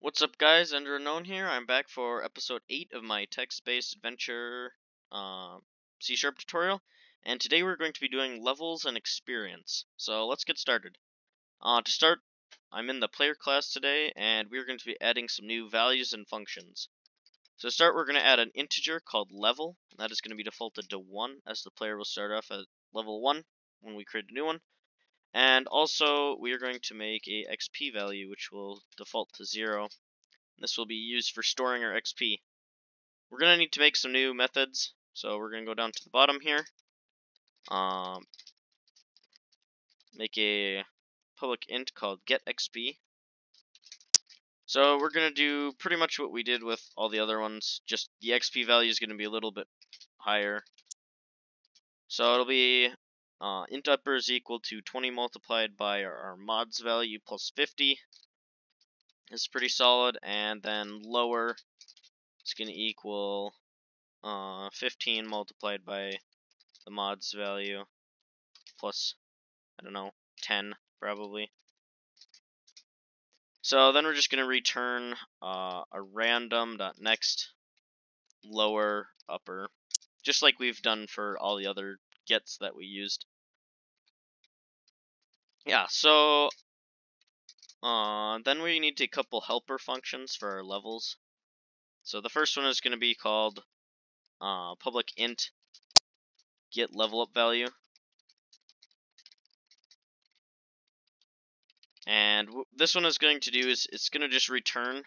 What's up, guys? Ender Unknown here. I'm back for episode 8 of my text-based adventure C# tutorial, and today we're going to be doing levels and experience. So let's get started. To start, I'm in the player class today, and we're going to be adding some new values and functions. So to start, we're going to add an integer called level, and that is going to be defaulted to 1, as the player will start off at level 1 when we create a new one. And also, we are going to make a XP value, which will default to 0. This will be used for storing our XP. We're going to need to make some new methods, so we're going to go down to the bottom here. Make a public int called getXP. So we're going to do pretty much what we did with all the other ones, just the XP value is going to be a little bit higher. So it'll be int upper is equal to 20 multiplied by our mods value plus 50. It's pretty solid, and then lower is going to equal 15 multiplied by the mods value plus, I don't know, 10 probably. So then we're just going to return a random.next lower upper, just like we've done for all the other gets that we used. Yeah, so then we need a couple helper functions for our levels. So the first one is going to be called public int get level up value. And this one is going to do is it's going to just return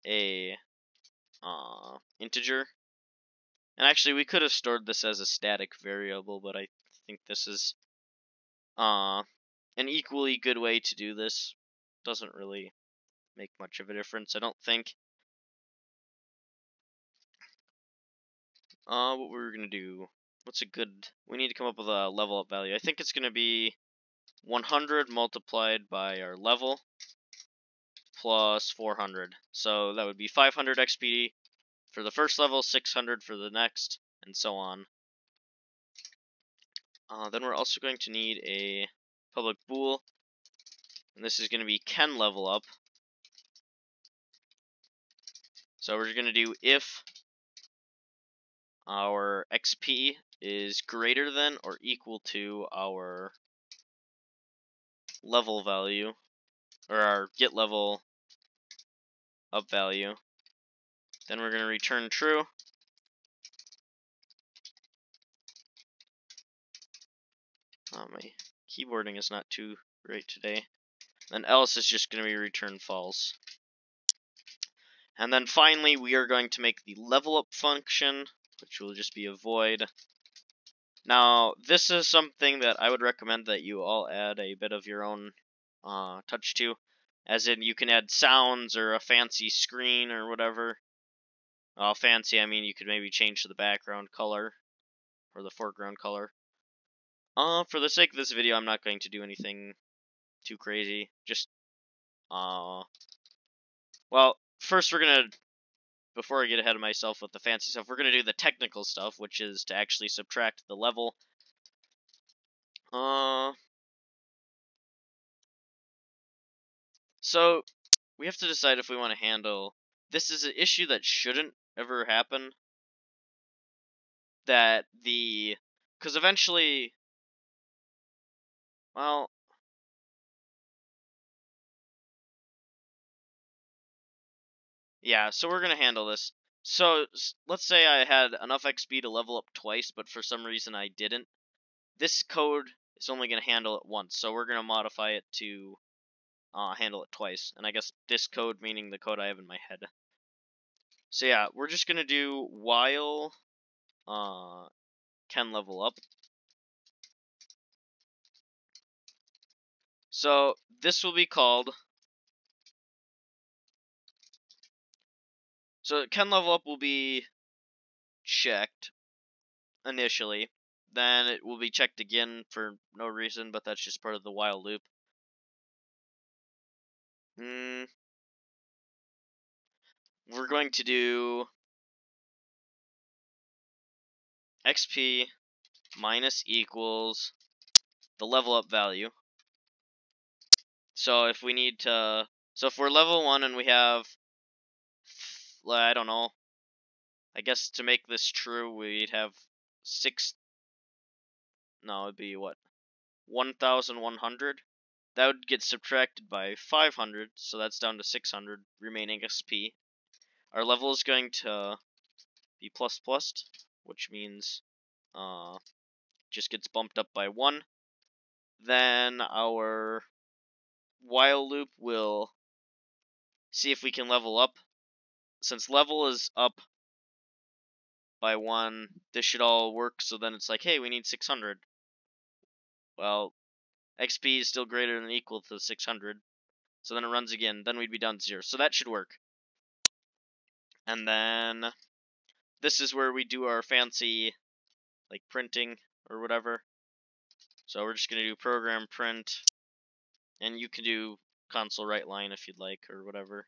a integer. And actually, we could have stored this as a static variable, but I think this is an equally good way to do this. Doesn't really make much of a difference, I don't think. What we're gonna do? What's a good? We need to come up with a level up value. I think it's gonna be 100 multiplied by our level plus 400. So that would be 500 XP for the first level, 600 for the next, and so on. Then we're also going to need a public bool, and this is going to be can level up. So we're going to do if our XP is greater than or equal to our level value, or our get level up value. Then we're going to return true. My keyboarding is not too great today. Then else is just going to be return false. And then finally, we are going to make the level up function, which will just be a void. Now, this is something that I would recommend that you all add a bit of your own touch to. As in, you can add sounds or a fancy screen or whatever. Fancy, I mean you could maybe change the background color or the foreground color. For the sake of this video, I'm not going to do anything too crazy. Just, well, first we're gonna, before I get ahead of myself with the fancy stuff, we're gonna do the technical stuff, which is to actually subtract the level. So we have to decide if we want to handle. This is an issue that shouldn't ever happen. Because eventually, well, yeah, so we're going to handle this. So, let's say I had enough XP to level up twice, but for some reason I didn't. This code is only going to handle it once, so we're going to modify it to handle it twice. And I guess this code meaning the code I have in my head. So yeah, we're just going to do while can level up. So this will be called, so can level up will be checked initially, then it will be checked again for no reason, but that's just part of the while loop. We're going to do XP minus equals the level up value. So if we need to So if we're level 1 and we have, I don't know, I guess to make this true, we'd have 6, no, it'd be what, 1,100? That would get subtracted by 500, so that's down to 600 remaining XP. Our level is going to be plus plus, which means just gets bumped up by 1. Then our while loop will see if we can level up. Since level is up by 1, this should all work, so then it's like, hey, we need 600. Well, XP is still greater than or equal to 600, so then it runs again, then we'd be down to 0. So that should work. And then this is where we do our fancy, like, printing or whatever. So we're just going to do program print, and you can do console write line if you'd like, or whatever.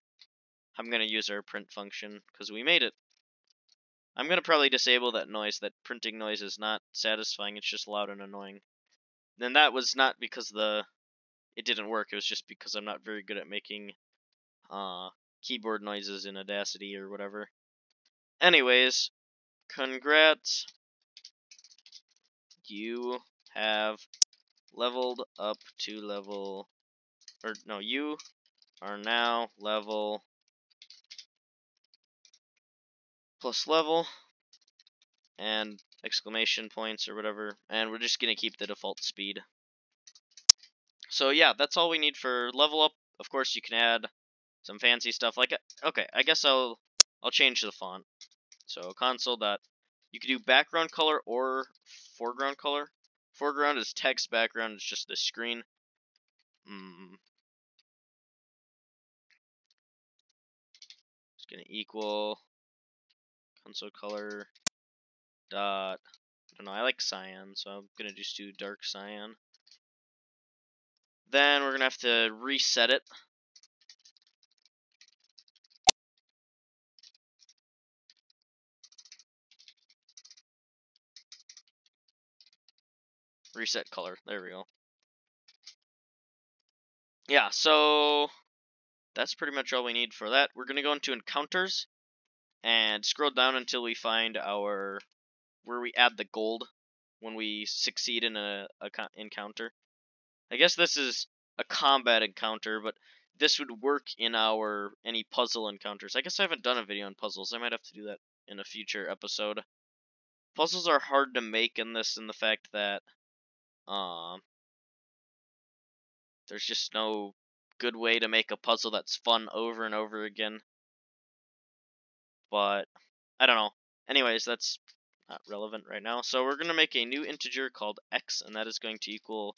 I'm going to use our print function, because we made it. I'm going to probably disable that noise. That printing noise is not satisfying, it's just loud and annoying. Then that was not because it didn't work, it was just because I'm not very good at making keyboard noises in Audacity or whatever. Anyways, congrats. You have leveled up to level, or no, you are now level plus level, and exclamation points or whatever, and we're just going to keep the default speed. So yeah, that's all we need for level up. Of course, you can add some fancy stuff like, okay, I guess I'll change the font. So console dot, you can do background color or foreground color. Foreground is text, background is just the screen. It's gonna equal console color dot, I don't know, I like cyan, so I'm gonna just do dark cyan. Then we're gonna have to reset it. Reset color, there we go. Yeah, so that's pretty much all we need for that. We're gonna go into encounters and scroll down until we find our, where we add the gold when we succeed in a encounter. I guess this is a combat encounter, but this would work in our any puzzle encounters. I guess I haven't done a video on puzzles. I might have to do that in a future episode. Puzzles are hard to make in this, in the fact that there's just no good way to make a puzzle that's fun over and over again. But I don't know. Anyways, that's not relevant right now. So we're going to make a new integer called x, and that is going to equal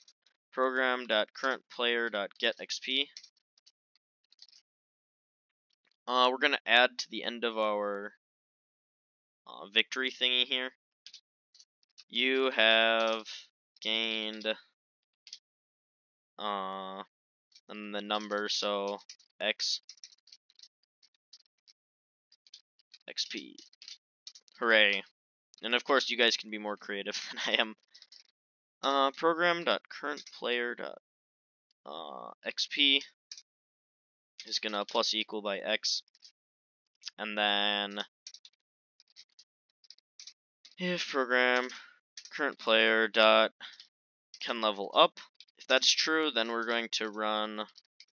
program.currentPlayer.getXP. We're going to add to the end of our victory thingy here. You have gained and the number, so x XP. Hooray. And of course, you guys can be more creative than I am. Program.currentPlayer.xp is gonna plus equal by x, and then if program current player dot can level up, if that's true, then we're going to run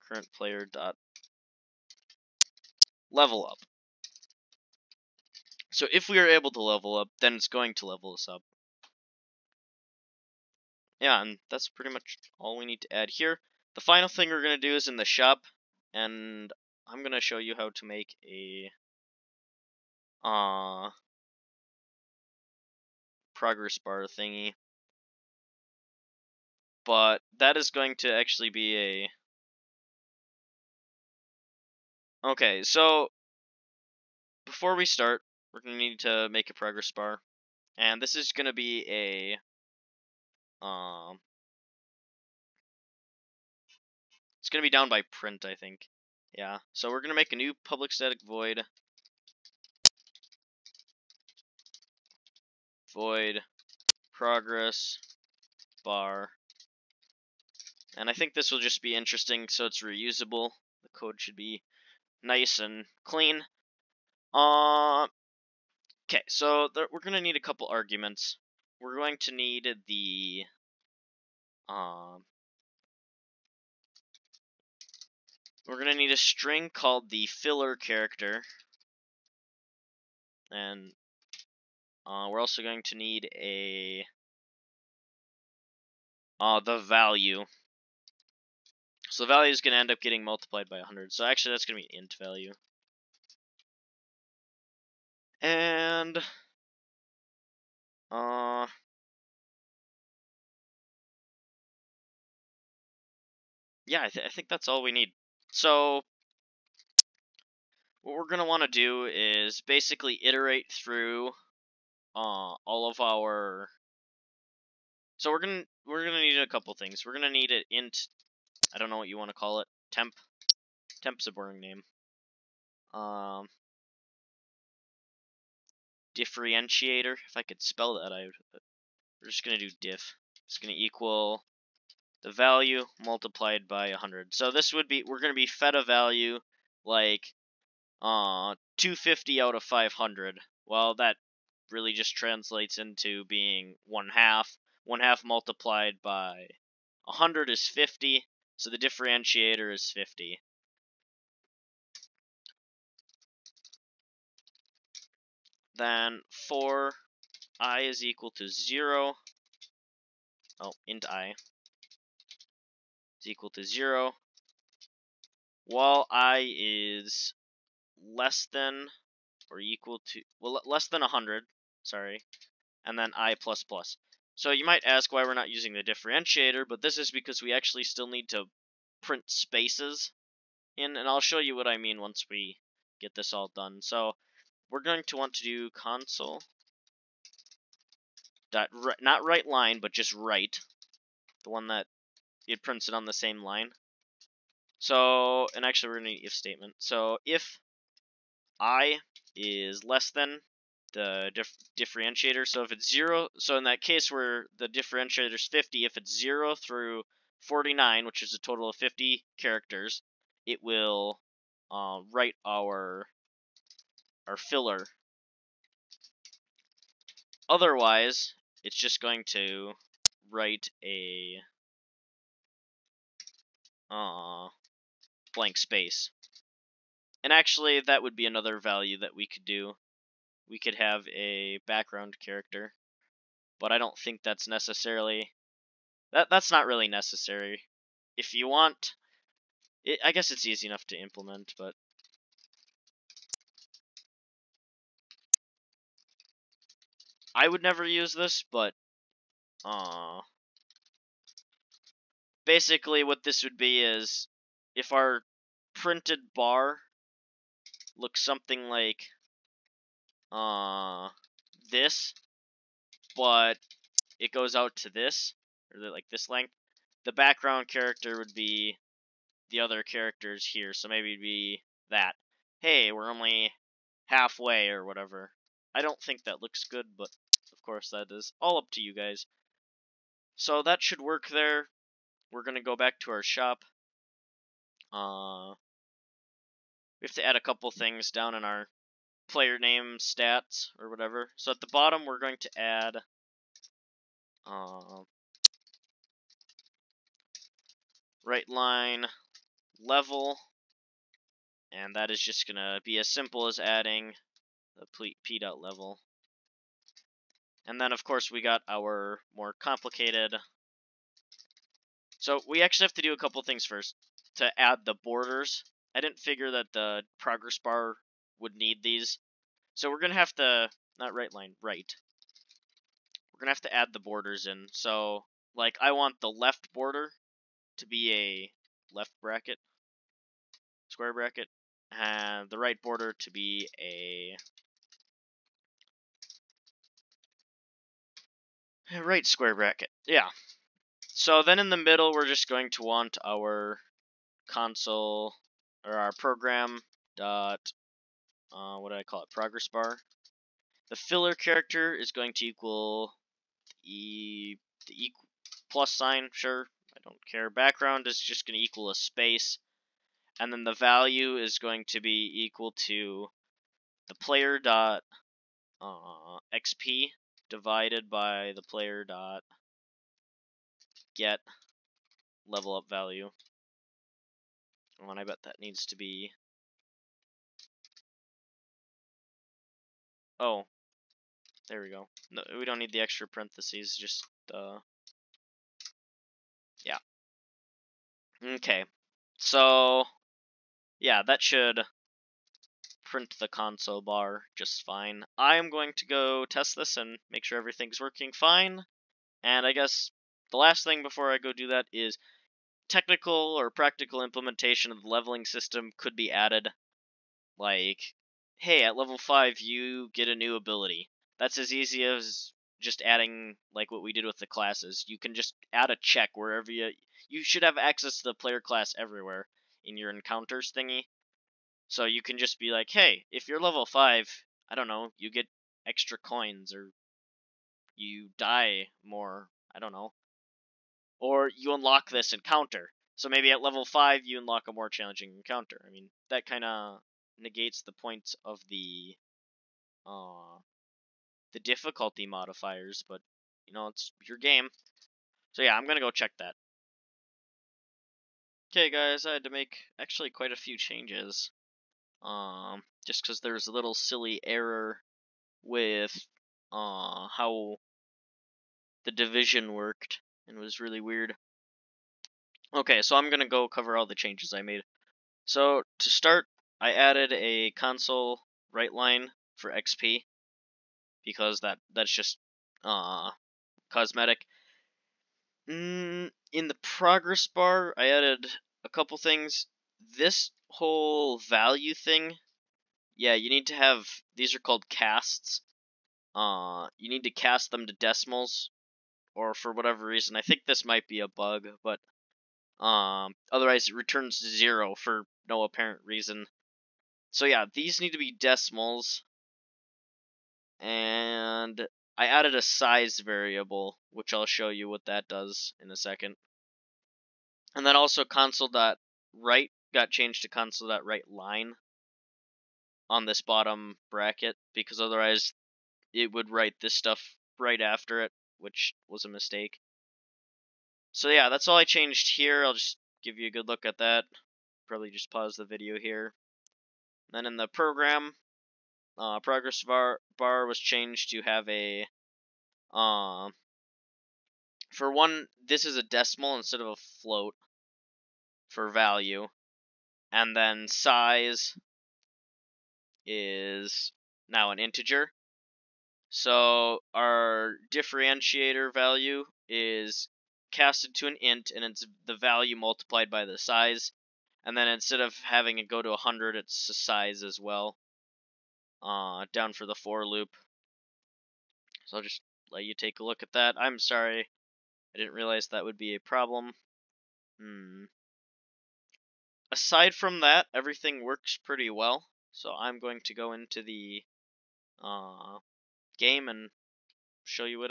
current player dot level up. So if we are able to level up, then it's going to level us up. Yeah, and that's pretty much all we need to add here. The final thing we're going to do is in the shop, and I'm going to show you how to make a progress bar thingy. But that is going to actually be a... Okay, so before we start, we're going to need to make a progress bar. And this is going to be a... it's going to be down by print, I think. Yeah, so we're going to make a new public static void progress bar. And I think this will just be interesting, so it's reusable. The code should be nice and clean. Okay, so we're going to need a couple arguments. We're going to need the we're going to need a string called the filler character, and we're also going to need a the value. So the value is going to end up getting multiplied by 100. So actually, that's going to be int value. And yeah, I think that's all we need. So what we're gonna want to do is basically iterate through all of our. So we're gonna need a couple things. We're gonna need an int. I don't know what you want to call it. Temp. Temp's a boring name. Differentiator. If I could spell that, we're just gonna do diff. It's gonna equal the value multiplied by 100. So this would be, we're gonna be fed a value like 250 out of 500. Well, that really just translates into being 1/2. 1/2 multiplied by 100 is 50, so the differentiator is 50. Then for I is equal to 0, int I is equal to 0, while I is less than or equal to, well, less than 100, sorry, and then I plus plus. So you might ask why we're not using the differentiator, but this is because we actually still need to print spaces in, and I'll show you what I mean once we get this all done. So we're going to want to do console dot not right line, but just right, the one that it prints it on the same line. So, and actually we're going to need if statement. So if I is less than the differentiator, so if it's 0, so in that case where the differentiator is 50, if it's 0 through 49, which is a total of 50 characters, it will write our filler. Otherwise, it's just going to write a blank space. And actually, that would be another value that we could do. We could have a background character, but I don't think that's necessarily, that's not really necessary. If you want, I guess it's easy enough to implement, but I would never use this, but basically what this would be is if our printed bar looks something like this, but it goes out to this, or like this length, the background character would be the other characters here, so maybe it'd be that. Hey, we're only halfway, or whatever. I don't think that looks good, but of course that is all up to you guys. So that should work there. We're gonna go back to our shop. We have to add a couple things down in our player name stats or whatever. So at the bottom we're going to add right line level, and that is just gonna be as simple as adding the p.level. And then of course we got our more complicated. So we actually have to do a couple things first to add the borders. I didn't figure that the progress bar would need these. So we're gonna have to, not right line, right. We're gonna have to add the borders in. So like I want the left border to be a left bracket, square bracket, and the right border to be a right square bracket. Yeah. So then in the middle we're just going to want our console, or our program dot, what do I call it, progress bar. The filler character is going to equal the plus sign, sure, I don't care. Background is just going to equal a space. and then the value is going to be equal to the player dot XP divided by the player dot get level up value. Oh, and I bet that needs to be... Oh, there we go. No, we don't need the extra parentheses, just yeah. Okay, so yeah, that should print the console bar just fine. I am going to go test this and make sure everything's working fine. And I guess the last thing before I go do that is technical or practical implementation of the leveling system could be added. Like, hey, at level 5 you get a new ability. That's as easy as just adding like what we did with the classes. You can just add a check wherever you should have access to the player class everywhere in your encounters thingy. So you can just be like, hey, if you're level 5, I don't know, you get extra coins, or you die more, I don't know. Or you unlock this encounter. So maybe at level 5 you unlock a more challenging encounter. I mean, that kind of negates the point of the difficulty modifiers, but, you know, it's your game. So yeah, I'm gonna go check that. Okay guys, I had to make actually quite a few changes. Just because there's a little silly error with how the division worked, and it was really weird. Okay, so I'm gonna go cover all the changes I made. So to start, I added a console write line for XP because that's just cosmetic. In the progress bar, I added a couple things. This whole value thing, yeah, you need to have, these are called casts. You need to cast them to decimals, or for whatever reason. I think this might be a bug, but otherwise it returns 0 for no apparent reason. So yeah, these need to be decimals, and I added a size variable, which I'll show you what that does in a second. And then also console.write got changed to console.write line on this bottom bracket, because otherwise it would write this stuff right after it, which was a mistake. So yeah, that's all I changed here. I'll just give you a good look at that. Probably just pause the video here. Then in the program, progress bar was changed to have a, for one, this is a decimal instead of a float for value. And then size is now an integer. So our differentiator value is casted to an int, and it's the value multiplied by the size. And then instead of having it go to 100, it's a size as well. Down for the for loop. So I'll just let you take a look at that. I'm sorry, I didn't realize that would be a problem. Aside from that, everything works pretty well. So I'm going to go into the game and show you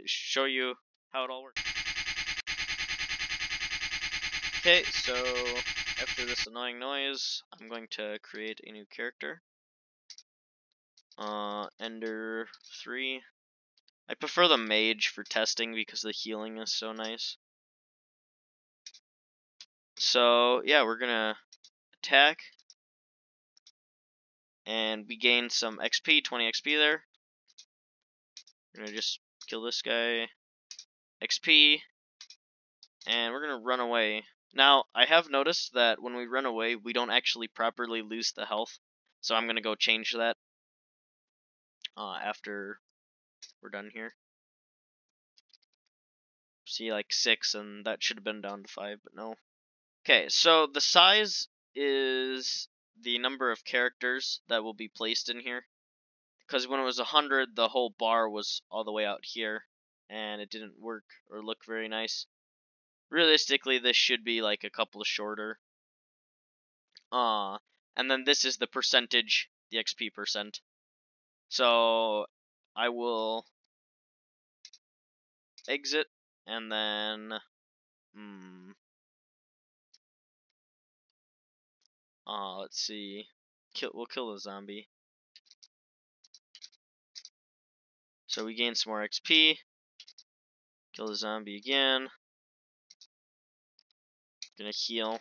show you how it all works. Okay, so after this annoying noise, I'm going to create a new character. Ender 3. I prefer the mage for testing because the healing is so nice. So yeah, we're gonna attack, and we gain some XP, 20 XP there. We're gonna just kill this guy, XP, and we're gonna run away. Now, I have noticed that when we run away, we don't actually properly lose the health, so I'm gonna go change that after we're done here. See, like 6, and that should have been down to 5, but no. Okay, so the size is the number of characters that will be placed in here. Because when it was 100, the whole bar was all the way out here, and it didn't work or look very nice. Realistically, this should be like a couple shorter. And then this is the percentage, the XP percent. So I will exit, and then Let's see. We'll kill the zombie. So we gain some more XP. Kill the zombie again. Gonna heal.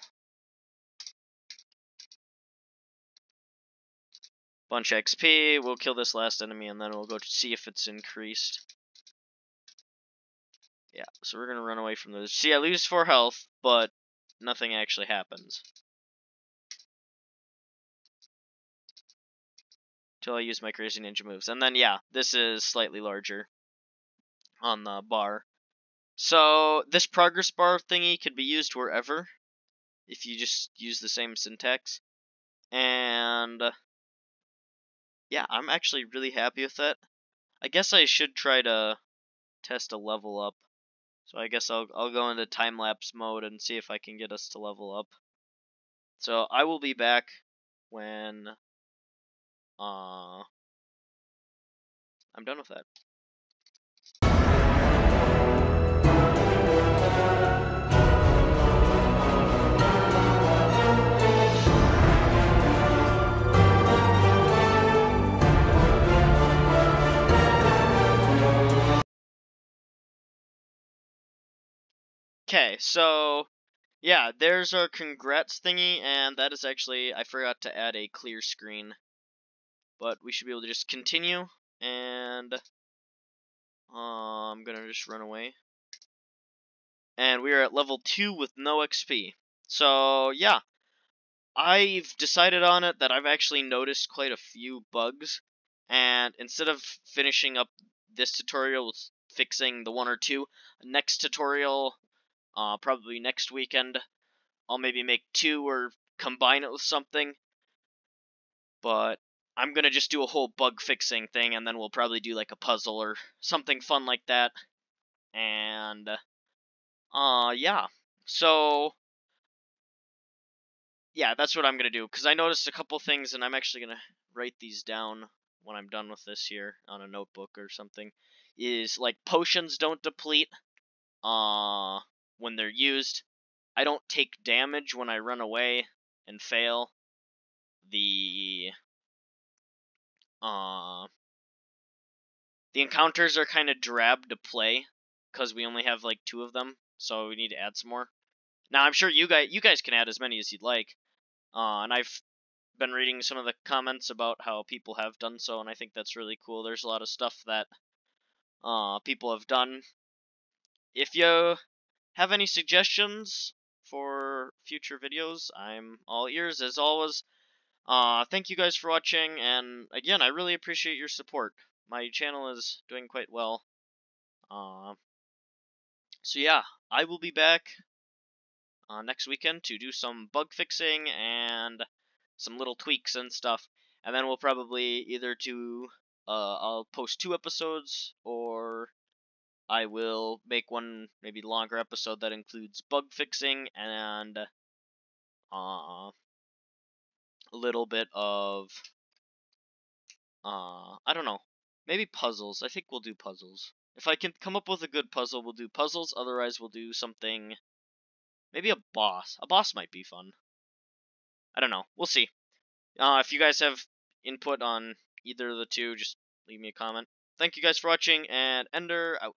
Bunch of XP. We'll kill this last enemy and then we'll go to see if it's increased. Yeah, so we're gonna run away from those. See, I lose 4 health, but nothing actually happens. Till I use my crazy ninja moves. And then, yeah, this is slightly larger on the bar. So, this progress bar thingy could be used wherever, if you just use the same syntax. And, yeah, I'm actually really happy with that. I guess I should try to test a level up. So I guess I'll go into time-lapse mode and see if I can get us to level up. So I will be back when I'm done with that. Okay, so yeah, there's our congrats thingy, and that is actually, I forgot to add a clear screen. But we should be able to just continue, and I'm gonna just run away. And we are at level 2 with no XP. So yeah, I've decided on it that I've actually noticed quite a few bugs, and instead of finishing up this tutorial with fixing the 1 or 2, next tutorial, probably next weekend, I'll maybe make 2 or combine it with something. But I'm gonna just do a whole bug fixing thing, and then we'll probably do like a puzzle or something fun like that. And yeah. So yeah, that's what I'm gonna do, because I noticed a couple things, and I'm actually gonna write these down when I'm done with this here on a notebook or something. Is like potions don't deplete when they're used. I don't take damage when I run away and fail. The encounters are kind of drab to play because we only have like 2 of them, so we need to add some more. Now I'm sure you guys can add as many as you'd like. And I've been reading some of the comments about how people have done so, and I think that's really cool. There's a lot of stuff that people have done. If you have any suggestions for future videos, I'm all ears as always. Thank you guys for watching, and again, I really appreciate your support. My channel is doing quite well. So yeah, I will be back next weekend to do some bug fixing and some little tweaks and stuff. And then we'll probably either do, I'll post 2 episodes, or I will make one maybe longer episode that includes bug fixing and a little bit of, I don't know, maybe puzzles. I think we'll do puzzles. If I can come up with a good puzzle, we'll do puzzles. Otherwise, we'll do something, maybe a boss. A boss might be fun. I don't know. We'll see. If you guys have input on either of the 2, just leave me a comment. Thank you guys for watching, and Ender out.